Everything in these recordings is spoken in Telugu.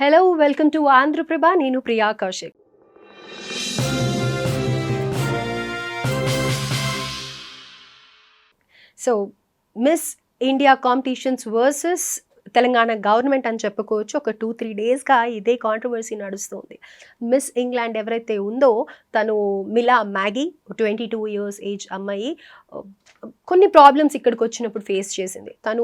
Hello welcome to Andhra Prabha. నేను Priya Kaushik. So miss India కాంపిటీషన్స్ వర్సెస్ తెలంగాణ గవర్నమెంట్ అని చెప్పుకోవచ్చు. ఒక 2-3 డేస్గా ఇదే కాంట్రవర్సీ నడుస్తుంది. మిస్ ఇంగ్లాండ్ ఎవరైతే ఉందో తను మిలా మ్యాగీ, 22 ఇయర్స్ ఏజ్ అమ్మాయి, కొన్ని ప్రాబ్లమ్స్ ఇక్కడికి వచ్చినప్పుడు ఫేస్ చేసింది. తను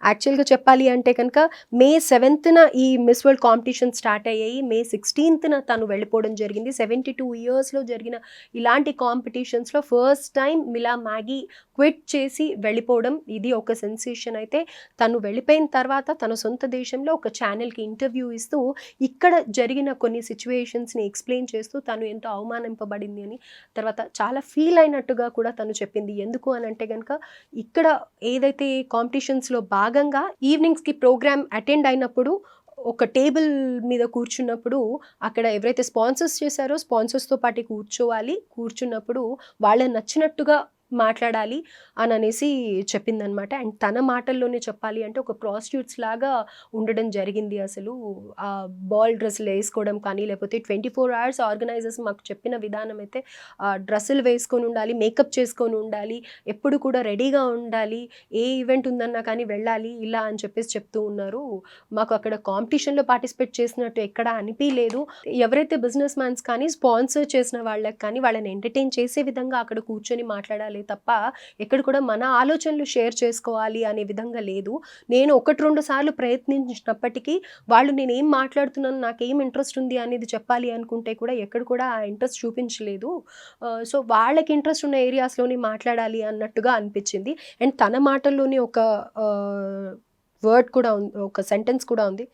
యాక్చువల్గా చెప్పాలి అంటే కనుక మే 7th ఈ మిస్ వరల్డ్ కాంపిటీషన్ స్టార్ట్ అయ్యాయి. మే 16th తను వెళ్ళిపోవడం జరిగింది. 72 ఇయర్స్లో జరిగిన ఇలాంటి కాంపిటీషన్స్లో ఫస్ట్ టైం మిలా మ్యాగీ క్విట్ చేసి వెళ్ళిపోవడం ఇది ఒక సెన్సేషన్. అయితే తను వెళ్ళిపోయిన తర్వాత తన సొంత దేశంలో ఒక ఛానల్కి ఇంటర్వ్యూ ఇస్తూ ఇక్కడ జరిగిన కొన్ని సిచ్యువేషన్స్ని ఎక్స్ప్లెయిన్ చేస్తూ తను ఎంతో అవమానింపబడింది అని, తర్వాత చాలా ఫీల్ అయినట్టుగా కూడా తను చెప్పింది. ఎందుకు అని అంటే కనుక ఇక్కడ ఏదైతే కాంపిటీషన్స్లో భాగంగా ఈవినింగ్స్కి ప్రోగ్రామ్ అటెండ్ అయినప్పుడు ఒక టేబుల్ మీద కూర్చున్నప్పుడు అక్కడ ఎవరైతే స్పాన్సర్స్ చేశారో స్పాన్సర్స్తో పాటు కూర్చున్నప్పుడు వాళ్ళకి నచ్చినట్టుగా మాట్లాడాలి అని అనేసి చెప్పిందనమాట. అండ్ తన మాటల్లోనే చెప్పాలి అంటే ఒక ప్రాస్టిట్యూట్స్ లాగా ఉండడం జరిగింది. అసలు ఆ బాల్ డ్రెస్సులు వేసుకోవడం కానీ, లేకపోతే 24 hours ఆర్గనైజర్స్ మాకు చెప్పిన విధానం అయితే డ్రెస్సులు వేసుకొని ఉండాలి, మేకప్ చేసుకొని ఉండాలి, ఎప్పుడు కూడా రెడీగా ఉండాలి, ఏ ఈవెంట్ ఉందన్నా కానీ వెళ్ళాలి ఇలా అని చెప్పేసి చెప్తూ ఉన్నారు. మాకు అక్కడ కాంపిటీషన్లో పార్టిసిపేట్ చేసినట్టు ఎక్కడ అనిపించలేదు. ఎవరైతే బిజినెస్ మ్యాన్స్ కానీ స్పాన్సర్ చేసిన వాళ్ళకి కానీ వాళ్ళని ఎంటర్టైన్ చేసే విధంగా అక్కడ కూర్చొని మాట్లాడాలి తప్ప ఎక్కడ కూడా మన ఆలోచనలు షేర్ చేసుకోవాలి అనే విధంగా లేదు. నేను 1-2 సార్లు ప్రయత్నించినప్పటికీ వాళ్ళు నేను ఏం మాట్లాడుతున్నాను, నాకేం ఇంట్రెస్ట్ ఉంది అనేది చెప్పాలి అనుకుంటే కూడా ఎక్కడ కూడా ఆ ఇంట్రెస్ట్ చూపించలేదు. సో వాళ్ళకి ఇంట్రెస్ట్ ఉన్న ఏరియాస్లోనే మాట్లాడాలి అన్నట్టుగా అనిపించింది. అండ్ తన మాటల్లోనే ఒక వర్డ్ కూడా ఉంది, ఒక సెంటెన్స్ కూడా ఉంది.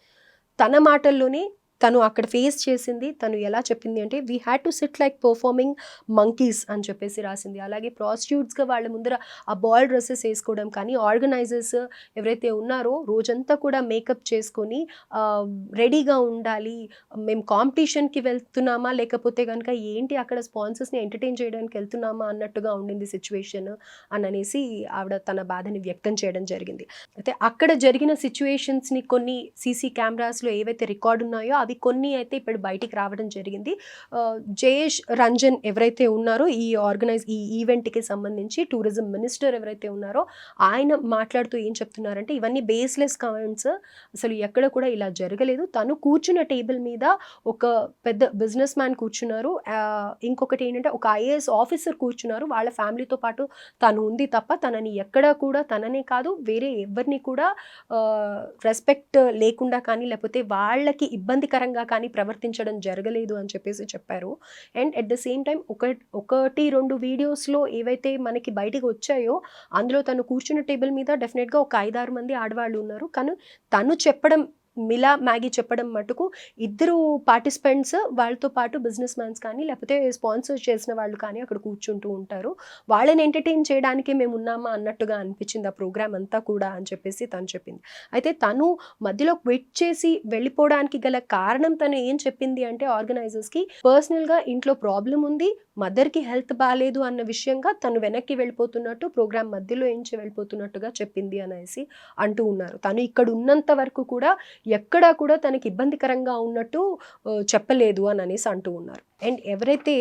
తన మాటల్లోనే తను అక్కడ ఫేస్ చేసింది, తను ఎలా చెప్పింది అంటే we had to SIT like performing monkeys అని చెప్పేసి రాసింది. అలాగే ప్రాస్టిట్యూట్స్గా వాళ్ళ ముందర ఆ బాల్ డ్రెస్సెస్ వేసుకోవడం కానీ, ఆర్గనైజర్స్ ఎవరైతే ఉన్నారో రోజంతా కూడా మేకప్ చేసుకొని రెడీగా ఉండాలి, మేము కాంపిటీషన్కి వెళ్తున్నామా లేకపోతే కనుక ఏంటి అక్కడ స్పాన్సర్స్ని ఎంటర్టైన్ చేయడానికి వెళ్తున్నామా అన్నట్టుగా ఉండింది సిచ్యువేషన్ అని అనేసి ఆవిడ తన బాధని వ్యక్తం చేయడం జరిగింది. అయితే అక్కడ జరిగిన సిచ్యువేషన్స్ని కొన్ని సీసీ కెమెరాస్లో ఏవైతే రికార్డు ఉన్నాయో అవి కొన్ని అయితే ఇప్పుడు బయటికి రావడం జరిగింది. జయేష్ రంజన్ ఎవరైతే ఉన్నారో ఈ ఈవెంట్కి సంబంధించి టూరిజం మినిస్టర్ ఎవరైతే ఉన్నారో ఆయన మాట్లాడుతూ ఏం చెప్తున్నారంటే ఇవన్నీ బేస్లెస్ కామెంట్స్, అసలు ఎక్కడ కూడా ఇలా జరగలేదు. తను కూర్చున్న టేబుల్ మీద ఒక పెద్ద బిజినెస్ మ్యాన్ కూర్చున్నారు, ఇంకొకటి ఏంటంటే ఒక ఐఏఎస్ ఆఫీసర్ కూర్చున్నారు, వాళ్ళ ఫ్యామిలీతో పాటు తను ఉంది తప్ప తనని ఎక్కడా కూడా తననే కాదు వేరే ఎవరిని కూడా రెస్పెక్ట్ లేకుండా కానీ లేకపోతే వాళ్ళకి ఇబ్బందికరంగా కానీ ప్రవర్తించడం జరగలేదు అని చెప్పేసి చెప్పారు. And at the same time 1-2 వీడియోస్లో ఏవైతే మనకి బయటకు వచ్చాయో అందులో తను కూర్చున్న టేబుల్ మీద డెఫినెట్గా ఒక 5-6 మంది ఆడవాళ్ళు ఉన్నారు. కానీ తను చెప్పడం, మిలా మ్యాగీ చెప్పడం మటుకు ఇద్దరు పార్టిసిపెంట్స్ వాళ్ళతో పాటు బిజినెస్ మ్యాన్స్ కానీ లేకపోతే స్పాన్సర్ చేసిన వాళ్ళు కానీ అక్కడ కూర్చుంటూ ఉంటారు, వాళ్ళని ఎంటర్టైన్ చేయడానికి మేము ఉన్నామా అన్నట్టుగా అనిపించింది ఆ ప్రోగ్రామ్ అంతా కూడా అని చెప్పేసి తను చెప్పింది. అయితే తను మధ్యలో క్విట్ చేసి వెళ్ళిపోవడానికి గల కారణం తను ఏం చెప్పింది అంటే ఆర్గనైజర్స్కి పర్సనల్గా ఇంట్లో ప్రాబ్లం ఉంది, మదర్కి హెల్త్ బాగాలేదు అన్న విషయంగా తను వెనక్కి వెళ్ళిపోతున్నట్టు, ప్రోగ్రామ్ మధ్యలో ఏంచి వెళ్ళిపోతున్నట్టుగా చెప్పింది అనేసి అంటూ ఉన్నారు. తను ఇక్కడ ఉన్నంత వరకు కూడా ఎక్కడా కూడా తనకి ఇబ్బందికరంగా ఉన్నట్టు చెప్పలేదు అని అనేసి అంటూ ఉన్నారు. అండ్ ఎవరైతే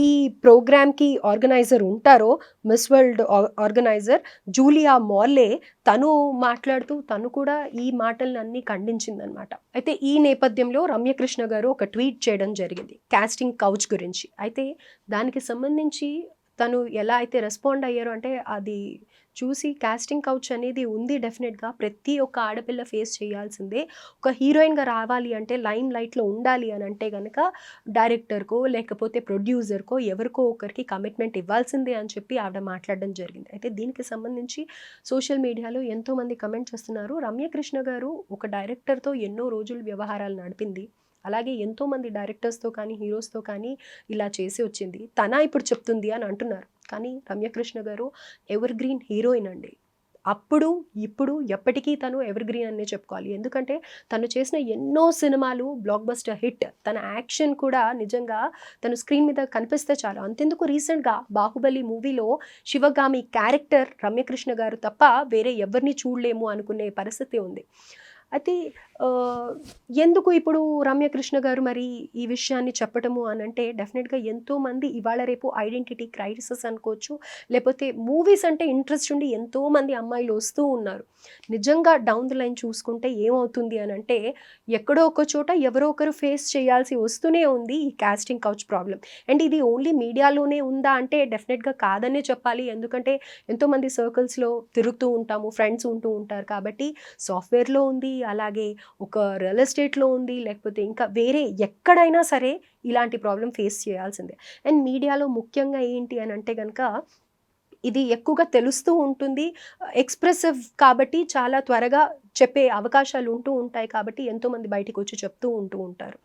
ఈ ప్రోగ్రామ్కి ఆర్గనైజర్ ఉంటారో మిస్ వరల్డ్ ఆర్గనైజర్ జూలియా మోర్లే, తను మాట్లాడుతూ తను కూడా ఈ మాటలన్నీ ఖండించిందనమాట. అయితే ఈ నేపథ్యంలో రమ్యకృష్ణ గారు ఒక ట్వీట్ చేయడం జరిగింది కాస్టింగ్ కౌచ్ గురించి. అయితే దానికి సంబంధించి తను ఎలా అయితే రెస్పాండ్ అయ్యారో అంటే అది చూసి కాస్టింగ్ కౌచ్ అనేది ఉంది, డెఫినెట్గా ప్రతి ఒక్క ఆడపిల్ల ఫేస్ చేయాల్సిందే. ఒక హీరోయిన్గా రావాలి అంటే లైమ్ లైట్లో ఉండాలి అని అంటే కనుక డైరెక్టర్కో లేకపోతే ప్రొడ్యూసర్కో ఎవరికో ఒకరికి కమిట్మెంట్ ఇవ్వాల్సిందే అని చెప్పి ఆవిడ మాట్లాడడం జరిగింది. అయితే దీనికి సంబంధించి సోషల్ మీడియాలో ఎంతోమంది కమెంట్ చేస్తున్నారు. రమ్యకృష్ణ గారు ఒక డైరెక్టర్తో ఎన్నో రోజులు వ్యవహారాలు నడిపింది, అలాగే ఎంతోమంది డైరెక్టర్స్తో కానీ హీరోస్తో కానీ ఇలా చేసి వచ్చింది, తన ఇప్పుడు చెప్తుంది అని అంటున్నారు. కానీ రమ్యకృష్ణ గారు ఎవర్ గ్రీన్ హీరోయిన్ అండి. అప్పుడు ఇప్పుడు ఎప్పటికీ తను ఎవర్ గ్రీన్ అనే చెప్పుకోవాలి. ఎందుకంటే తను చేసిన ఎన్నో సినిమాలు బ్లాక్ బస్టర్ హిట్, తన యాక్షన్ కూడా నిజంగా తను స్క్రీన్ మీద కనిపిస్తే చాలు. అంతెందుకు రీసెంట్గా బాహుబలి మూవీలో శివగామి క్యారెక్టర్ రమ్యకృష్ణ గారు తప్ప వేరే ఎవరిని చూడలేము అనుకునే పరిస్థితి ఉంది. అయితే ఆహ్, ఎందుకు ఇప్పుడు రమ్యకృష్ణ గారు మరి ఈ విషయాన్ని చెప్పటము అనంటే డెఫినెట్‌గా ఎంతోమంది ఇవాళ రేపు ఐడెంటిటీ క్రైసిస్ అనుకోవచ్చు. లేపోతే మూవీస్ అంటే ఇంట్రెస్ట్ ఉండి ఎంతోమంది అమ్మాయిలు వస్తూ ఉన్నారు. నిజంగా డౌన్ ది లైన్ చూసుకుంటే ఏమవుతుంది అనంటే ఎక్కడో ఒక చోట ఎవరో ఒకరు ఫేస్ చేయాల్సి వస్తూనే ఉంది ఈ కాస్టింగ్ కౌచ్ ప్రాబ్లమ్. అండ్ ఇది ఓన్లీ మీడియాలోనే ఉందా అంటే డెఫినెట్‌గా కాదనే చెప్పాలి. ఎందుకంటే ఎంతోమంది సర్కిల్స్‌లో తిరుగుతూ ఉంటాము. ఫ్రెండ్స్ ఉంటూ ఉంటారు కాబట్టి సాఫ్ట్‌వేర్‌లో ఉంది. అలాగే ఒక రియల్ ఎస్టేట్‌లో ఉంది. లేకపోతే ఇంకా వేరే ఎక్కడైనా సరే ఇలాంటి ప్రాబ్లమ్ ఫేస్ చేయాల్సిందే. అండ్ మీడియాలో ముఖ్యంగా ఏంటి అనంటే గనక ఇది ఎక్కువగా తెలుస్తూ ఉంటుంది. ఎక్స్‌ప్రెసివ్ కాబట్టి చాలా త్వరగా చెప్పే అవకాశాలు ఉంటూ ఉంటాయి కాబట్టి ఎంతోమంది బయటికొచ్చి చెప్తూ ఉంటూ ఉంటారు.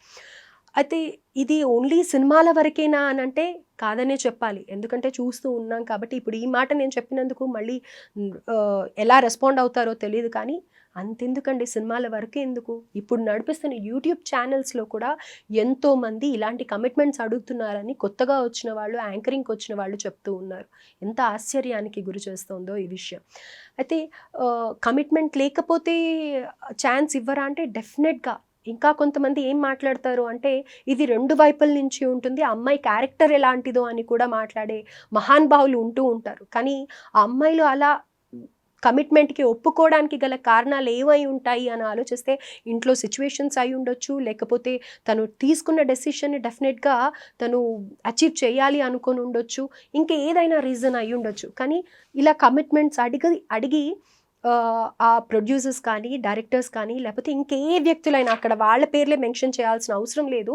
అయితే ఇది ఓన్లీ సినిమాల వరకేనా అనంటే కాదనే చెప్పాలి. ఎందుకంటే చూస్తూ ఉన్నాం కాబట్టి ఇప్పుడు ఈ మాట నేను చెప్పినందుకు మళ్ళీ ఎలా రెస్పాండ్ అవుతారో తెలీదు కానీ అంతెందుకండి సినిమాల వరకే ఎందుకు? ఇప్పుడు నడిపిస్తున్న యూట్యూబ్ ఛానల్స్‌లో కూడా ఎంతోమంది ఇలాంటి కమిట్మెంట్స్ అడుగుతున్నారని కొత్తగా వచ్చిన వాళ్ళు, యాంకరింగ్‌కి వచ్చిన వాళ్ళు చెప్తూ ఉన్నారు. ఎంత ఆశ్చర్యానికి గురి చేస్తోందో ఈ విషయం. అయితే కమిట్మెంట్ లేకపోతే ఛాన్స్ ఇవ్వరా అంటే డెఫినెట్‌గా. ఇంకా కొంతమంది ఏం మాట్లాడతారు అంటే ఇది 2 వైపుల నుంచి ఉంటుంది. ఆ అమ్మాయి క్యారెక్టర్ ఎలాంటిదో అని కూడా మాట్లాడే మహానుభావులు ఉంటూ ఉంటారు. కానీ ఆ అమ్మాయిలు అలా కమిట్మెంట్‌కి ఒప్పుకోవడానికి గల కారణాలు ఏమై ఉంటాయి అని ఆలోచిస్తే ఇంట్లో సిట్యుయేషన్స్ అయి ఉండొచ్చు. లేకపోతే తను తీసుకున్న డెసిషన్‌ని డెఫినెట్‌గా తను అచీవ్ చేయాలి అనుకోని ఉండొచ్చు. ఇంకా ఏదైనా రీజన్ అయి ఉండొచ్చు. కానీ ఇలా కమిట్మెంట్స్ అడిగి ఆ ప్రొడ్యూసర్స్ కానీ, డైరెక్టర్స్ కానీ లేకపోతే ఇంకే వ్యక్తులైనా అక్కడ వాళ్ళ పేర్లే మెన్షన్ చేయాల్సిన అవసరం లేదు.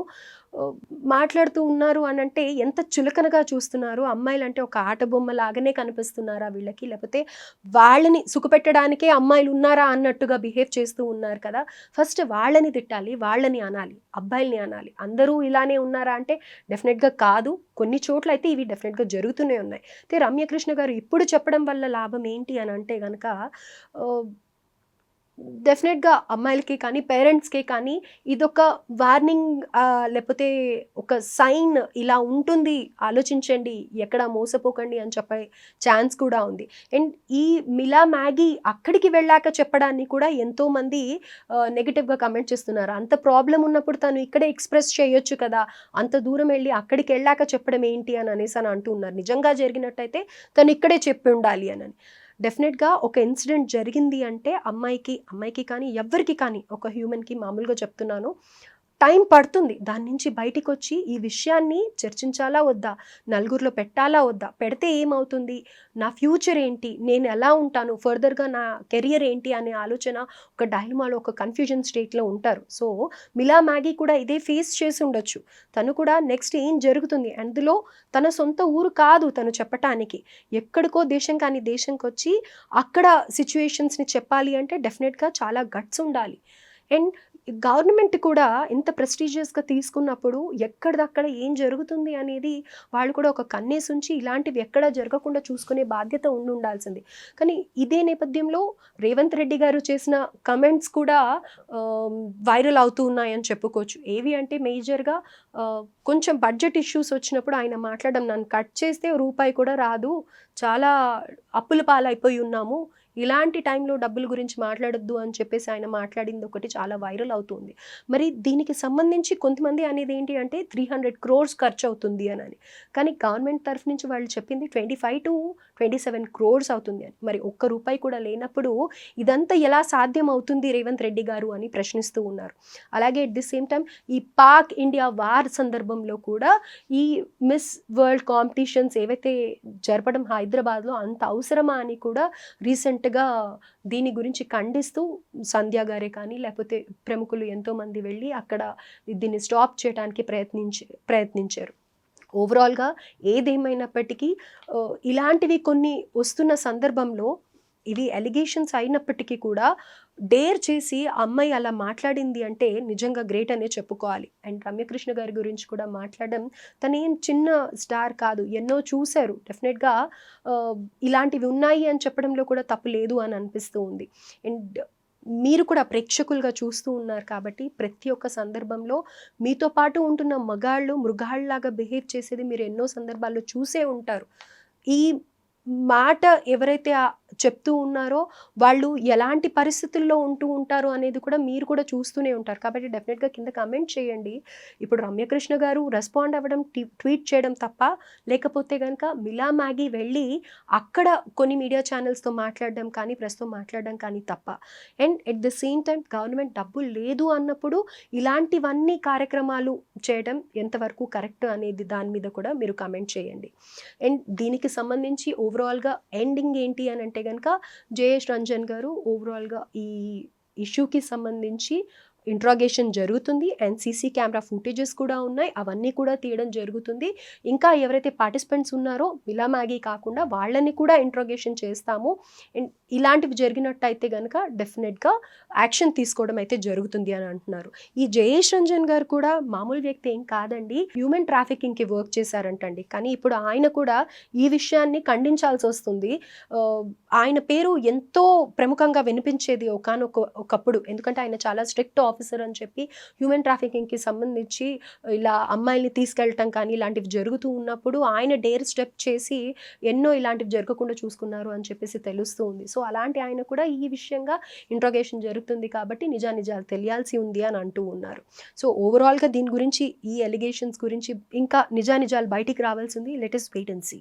ఆహ్, మాట్లాడుతూ ఉన్నారు అనంటే ఎంత చులకనగా చూస్తున్నారు. అమ్మాయిలంటే ఒక ఆట బొమ్మ లాగానే కనిపిస్తున్నారా వీళ్ళకి? లేకపోతే వాళ్ళని సుఖపెట్టడానికే అమ్మాయిలున్నారా అన్నట్టుగా బిహేవ్ చేస్తూ ఉన్నారు కదా! ఫస్ట్ వాళ్ళని తిట్టాలి, వాళ్ళని అనాలి, అబ్బాయిల్ని అనాలి. అందరూ ఇలానే ఉన్నారా అంటే డెఫినెట్‌గా కాదు. కొన్ని చోట్లయితే ఇవి డెఫినెట్‌గా జరుగుతూనే ఉన్నాయి. అయితే రమ్యకృష్ణ గారు ఇప్పుడు చెప్పడం వల్ల లాభం ఏంటి అనంటే గనక ఆహ్, డెఫినెట్‌గా అమ్మాయిలకి కానీ, పేరెంట్స్‌కి కానీ ఇదొక వార్నింగ్ లేపోతే ఒక సైన్ ఇలా ఉంటుంది ఆలోచించండి, ఎక్కడ మోసపోకండి అని చెప్పే ఛాన్స్ కూడా ఉంది. అండ్ ఈ మిలా మ్యాగీ అక్కడికి వెళ్ళాక చెప్పడాన్ని కూడా ఎంతోమంది నెగెటివ్‌గా కమెంట్ చేస్తున్నారు. అంత ప్రాబ్లమ్ ఉన్నప్పుడు తను ఇక్కడే ఎక్స్‌ప్రెస్ చేయొచ్చు కదా! అంత దూరం ఎళ్లి అక్కడికెళ్ళాక చెప్పడం ఏంటి అని అనేసని అంటూ ఉన్నారు. నిజంగా జరిగినట్టయితే తను ఇక్కడే చెప్పుండాలి అనని. డెఫినెట్‌గా ఒక ఇన్సిడెంట్ జరిగింది అంటే అమ్మాయికి కానీ, ఎవ్వరికి కానీ ఒక హ్యూమన్‌కి మామూలుగా చెప్తున్నాను. టైం పడుతుంది. దాని నుంచి బయటికొచ్చి ఈ విషయాన్ని చర్చించాలా వద్దా? నలుగురిలో పెట్టాలా వద్దా? పెడితే ఏమవుతుంది? నా ఫ్యూచర్ ఏంటి? నేను ఎలా ఉంటాను? ఫర్దర్‌గా నా కెరియర్ ఏంటి అనే ఆలోచన ఒక డైలమాలో ఒక కన్‌ఫ్యూజన్ స్టేట్‌లో ఉంటారు. సో, మిలా మ్యాగీ కూడా ఇదే ఫేస్ చేసుండొచ్చు. తను కూడా నెక్స్ట్ ఏం జరుగుతుంది? అందులో తన సొంత ఊరు కాదు తను చెప్పటానికి. ఎక్కడికో దేశం కాని దేశంకొచ్చి అక్కడ సిట్యుయేషన్స్‌ని చెప్పాలి అంటే డెఫినెట్‌గా చాలా గట్స్ ఉండాలి. అండ్ గవర్నమెంట్ కూడా ఇంత ప్రెస్టీజియస్‌గా తీసుకున్నప్పుడు ఎక్కడిదక్కడ ఏం జరుగుతుంది అనేది వాళ్ళు కూడా ఒక కన్నేసుంచి ఇలాంటివి ఎక్కడా జరగకుండా చూసుకునే బాధ్యత ఉండుండాల్సింది. కానీ ఇదే నేపథ్యంలో రేవంత్ రెడ్డి గారు చేసిన కమెంట్స్ కూడా వైరల్ అవుతూ ఉన్నాయని చెప్పుకోవచ్చు. ఏవి అంటే మేజర్‌గా కొంచెం బడ్జెట్ ఇష్యూస్ వచ్చినప్పుడు ఆయన మాట్లాడడం నన్ను కట్ చేస్తే రూపాయి కూడా రాదు. చాలా అప్పుల పాలైపోయి ఉన్నాము. ఇలాంటి టైంలో డబ్బుల గురించి మాట్లాడొద్దు అని చెప్పేసి ఆయన మాట్లాడింది ఒకటి చాలా వైరల్ అవుతుంది. మరి దీనికి సంబంధించి కొంతమంది అనేది ఏంటి అంటే 300 క్రోర్స్ ఖర్చవుతుంది అనని. కానీ గవర్నమెంట్ తరఫు నుంచి వాళ్ళు చెప్పింది 25-27 క్రోర్స్ అవుతుంది అని. మరి ఒక్క రూపాయి కూడా లేనప్పుడు ఇదంతా ఎలా సాధ్యం అవుతుంది రేవంత్ రెడ్డి గారు అని ప్రశ్నిస్తూ ఉన్నారు. అలాగే ఎట్ ది సేమ్ టైమ్ ఈ పాక్ ఇండియా వార్ సందర్భంలో కూడా ఈ మిస్ వరల్డ్ కాంపిటీషన్స్ ఏవైతే జరపడం హైదరాబాద్‌లో అంత అవసరమా అని కూడా రీసెంట్‌గా దీని గురించి ఖండిస్తూ సంధ్య గారే కానీ లేకపోతే ప్రముఖులు ఎంతోమంది వెళ్ళి అక్కడ దీన్ని స్టాప్ చేయడానికి ప్రయత్నించారు. ఓవరాల్‌గా ఏదేమైనప్పటికీ ఇలాంటివి కొన్ని వస్తున్న సందర్భంలో ఇవి అలిగేషన్స్ అయినప్పటికీ కూడా డేర్ చేసి ఆ అమ్మాయి అలా మాట్లాడింది అంటే నిజంగా గ్రేట్ అనే చెప్పుకోవాలి. అండ్ రమ్యకృష్ణ గారి గురించి కూడా మాట్లాడడం తనేం చిన్న స్టార్ కాదు. ఎన్నో చూసారు. డెఫినెట్‌గా ఇలాంటివి ఉన్నాయి అని చెప్పడంలో కూడా తప్పు లేదు అని అనిపిస్తూ ఉంది. అండ్ మీరు కూడా ప్రేక్షకులుగా చూస్తూ ఉన్నారు కాబట్టి ప్రతి ఒక్క సందర్భంలో మీతో పాటు ఉంటున్న మగాళ్ళు మృగాళ్ళలాగా బిహేవ్ చేసేది మీరు ఎన్నో సందర్భాల్లో చూసే ఉంటారు. ఈ మాట ఎవరైతే చెప్తూ ఉన్నారో, వాళ్ళు ఎలాంటి పరిస్థితుల్లో ఉంటూ ఉంటారో అనేది కూడా మీరు కూడా చూస్తూనే ఉంటారు. కాబట్టి డెఫినెట్‌గా కింద కామెంట్ చేయండి. ఇప్పుడు రమ్యకృష్ణ గారు రెస్పాండ్ అవ్వడం, ట్వీట్ చేయడం తప్ప, లేకపోతే గనక మిలా మ్యాగీ వెళ్ళి అక్కడ కొన్ని మీడియా ఛానెల్స్‌తో మాట్లాడడం కానీ, ప్రెస్‌తో మాట్లాడడం కానీ తప్ప. And at the same time government డబ్బులు లేదు అన్నప్పుడు ఇలాంటివన్నీ కార్యక్రమాలు చేయడం ఎంతవరకు కరెక్ట్ అనేది దాని మీద కూడా మీరు కామెంట్ చేయండి. అండ్ దీనికి సంబంధించి ఓవరాల్‌గా ఎండింగ్ ఏంటి అని అంటే గనక జయేష్ రంజన్ గారు ఓవరాల్‌గా ఈ ఇష్యూకి సంబంధించి ఇంట్రాగేషన్ జరుగుతుంది అండ్ సీసీ కెమెరా ఫుటేజెస్ కూడా ఉన్నాయి. అవన్నీ కూడా తీయడం జరుగుతుంది. ఇంకా ఎవరైతే పార్టిసిపెంట్స్ ఉన్నారో మిలా మ్యాగీ కాకుండా వాళ్ళని కూడా ఇంట్రాగేషన్ చేస్తాము. అండ్ ఇలాంటివి జరిగినట్టయితే గనక డెఫినెట్‌గా యాక్షన్ తీసుకోవడం అయితే జరుగుతుంది అని అంటున్నారు. ఈ జయేష్ రంజన్ గారు కూడా మామూలు వ్యక్తి ఏం కాదండి. హ్యూమన్ ట్రాఫికింగ్‌కి వర్క్ చేశారంటండి. కానీ ఇప్పుడు ఆయన కూడా ఈ విషయాన్ని ఖండించాల్సొస్తుంది. ఆయన పేరు ఎంతో ప్రముఖంగా వినిపించేది ఒకప్పుడు. ఎందుకంటే ఆయన చాలా స్ట్రిక్ట్ ఆఫీసర్ అని చెప్పి హ్యూమన్ ట్రాఫికింగ్‌కి సంబంధించి ఇలా అమ్మాయిల్ని తీసుకెళ్ళటం కానీ ఇలాంటివి జరుగుతూ ఉన్నప్పుడు ఆయన డేర్ స్టెప్ చేసి ఎన్నో ఇలాంటివి జరగకుండా చూసుకున్నారు అని చెప్పేసి తెలుస్తూ ఉంది. సో అలాంటి ఆయన కూడా ఈ విషయంగా ఇంట్రోగేషన్ జరుగుతుంది కాబట్టి నిజాలు తెలియాల్సి ఉంది అని అంటూ ఉన్నారు. సో ఓవరాల్‌గా దీని గురించి ఈ అలిగేషన్స్ గురించి ఇంకా నిజాలు బయటికి రావాల్సింది. Let us wait and see.